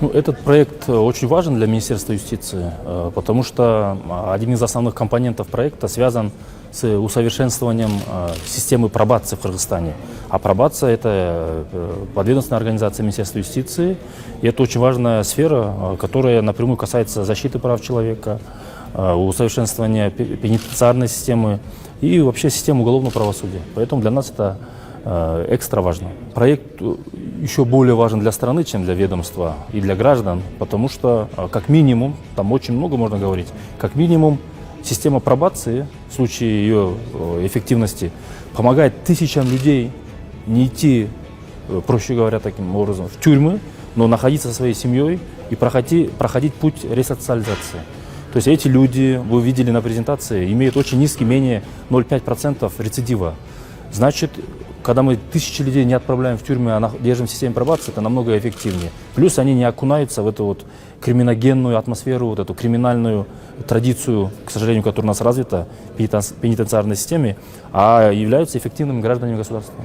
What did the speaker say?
Ну, этот проект очень важен для Министерства юстиции, потому что один из основных компонентов проекта связан с усовершенствованием системы пробации в Кыргызстане. А пробация – это подведомственная организация Министерства юстиции, и это очень важная сфера, которая напрямую касается защиты прав человека, усовершенствования пенитенциарной системы и вообще системы уголовного правосудия. Поэтому для нас это экстра важно. Проект еще более важен для страны, чем для ведомства и для граждан, потому что, как минимум, там очень много можно говорить, как минимум система пробации, в случае ее эффективности, помогает тысячам людей не идти, проще говоря, таким образом, в тюрьмы, но находиться со своей семьей и проходить путь ресоциализации. То есть эти люди, вы видели на презентации, имеют очень низкий, менее 0,5% рецидива. Значит, когда мы тысячи людей не отправляем в тюрьмы, а держим в системе пробации, это намного эффективнее. Плюс они не окунаются в эту вот криминогенную атмосферу, вот эту криминальную традицию, к сожалению, которая у нас развита в пенитенциарной системе, а являются эффективными гражданами государства.